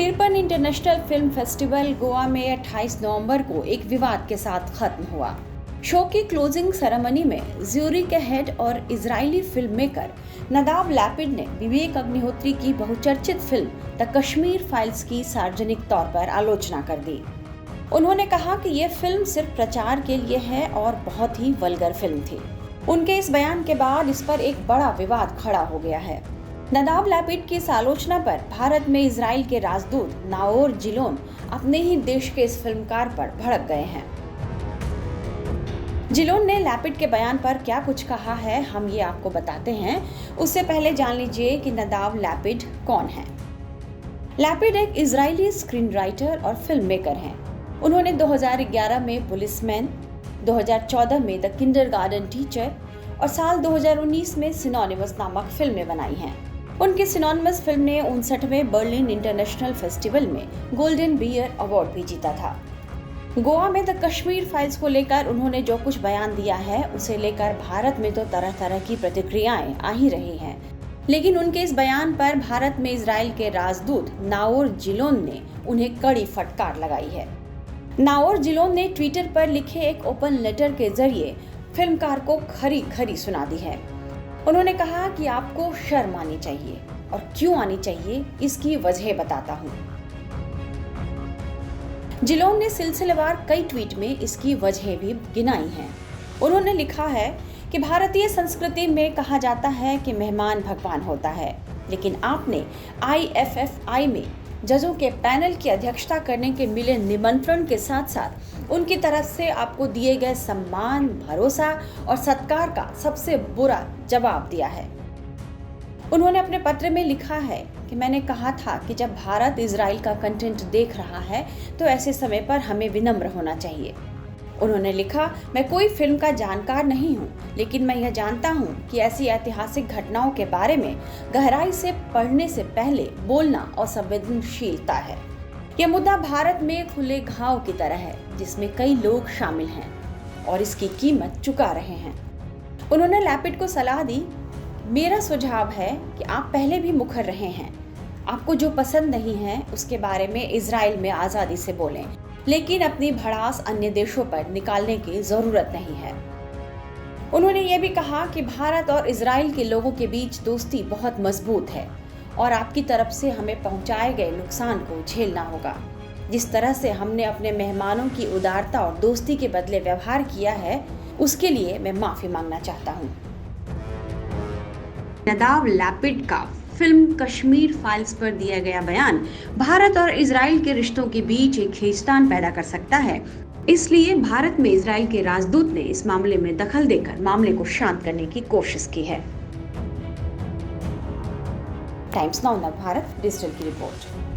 तिरपन international film festival Goa में 28 नवंबर को एक विवाद के साथ खत्म हुआ। शो की क्लोजिंग सेरेमनी में ज्यूरी के हेड और इजरायली फिल्म मेकर नदाव लैपिड ने विवेक अग्निहोत्री की बहुचर्चित फिल्म द कश्मीर फाइल्स की सार्वजनिक तौर पर आलोचना कर दी। उन्होंने कहा कि यह फिल्म सिर्फ प्रचार के लिए है और बहुत ही वल्गर फिल्म थी। उनके इस बयान के बाद इस पर एक बड़ा विवाद खड़ा हो गया है। नदाव लैपिड की इस आलोचना पर भारत में इजराइल के राजदूत नाओर जिलोन अपने ही देश के इस फिल्मकार पर भड़क गए हैं। जिलोन ने लैपिड के बयान पर क्या कुछ कहा है, हम ये आपको बताते हैं। उससे पहले जान लीजिए कि नदाव लैपिड कौन है। लैपिड एक इजरायली स्क्रीन राइटर और फिल्म मेकर हैं। उन्होंने 2011 में पुलिसमैन, 2014 में द किंडरगार्टन टीचर और साल 2019 में सिनोनिमस नामक फिल्में बनाई हैं। उनकी सिनोनिमस फिल्म ने 59वें बर्लिन इंटरनेशनल फेस्टिवल में गोल्डन बियर अवार्ड भी जीता था। गोवा में द कश्मीर फाइल्स को लेकर उन्होंने जो कुछ बयान दिया है, उसे लेकर भारत में तो तरह तरह की प्रतिक्रियाएं आ ही रही हैं। लेकिन उनके इस बयान पर भारत में इजराइल के राजदूत नाओर जिलोन ने उन्हें कड़ी फटकार लगाई है। नाओर जिलोन ने ट्विटर पर लिखे एक ओपन लेटर के जरिए फिल्मकार को खरी खरी सुना दी है। उन्होंने कहा कि आपको शर्म आनी चाहिए, और क्यों आनी चाहिए इसकी वजह बताता हूँ। जिलोन ने सिलसिलेवार कई ट्वीट में इसकी वजह भी गिनाई हैं। उन्होंने लिखा है कि भारतीय संस्कृति में कहा जाता है कि मेहमान भगवान होता है, लेकिन आपने IFFI में जजों के पैनल की अध्यक्षता करने के मिले निमंत्रण के साथ साथ उनकी तरफ से आपको दिए गए सम्मान, भरोसा और सत्कार का सबसे बुरा जवाब दिया है। उन्होंने अपने पत्र में लिखा है कि मैंने कहा था कि जब भारत इजराइल का कंटेंट देख रहा है तो ऐसे समय पर हमें विनम्र होना चाहिए। उन्होंने लिखा, मैं कोई फिल्म का जानकार नहीं हूँ, लेकिन मैं यह जानता हूँ कि ऐसी ऐतिहासिक घटनाओं के बारे में गहराई से पढ़ने से पहले बोलना असंवेदनशीलता है। यह मुद्दा भारत में खुले घाव की तरह है, जिसमें कई लोग शामिल हैं और इसकी कीमत चुका रहे हैं। उन्होंने लैपिड को सलाह दी, मेरा सुझाव है कि आप पहले भी मुखर रहे हैं। आपको जो पसंद नहीं है उसके बारे में इजराइल में आज़ादी से बोलें, लेकिन अपनी भड़ास अन्य देशों पर निकालने की जरूरत नहीं है। उन्होंने ये भी कहा कि भारत और इजराइल के लोगों के बीच दोस्ती बहुत मजबूत है और आपकी तरफ से हमें पहुंचाए गए नुकसान को झेलना होगा। जिस तरह से हमने अपने मेहमानों की उदारता और दोस्ती के बदले व्यवहार किया है, उसके लिए मैं माफी मांगना चाहता हूँ। नदाव लैपिड का फिल्म कश्मीर फाइल्स पर दिया गया बयान भारत और इजराइल के रिश्तों के बीच एक खींचतान पैदा कर सकता है। इसलिए भारत में इजराइल के राजदूत ने इस मामले में दखल देकर मामले को शांत करने की कोशिश की है। टाइम्स नाउ नव भारत डिजिटल की रिपोर्ट।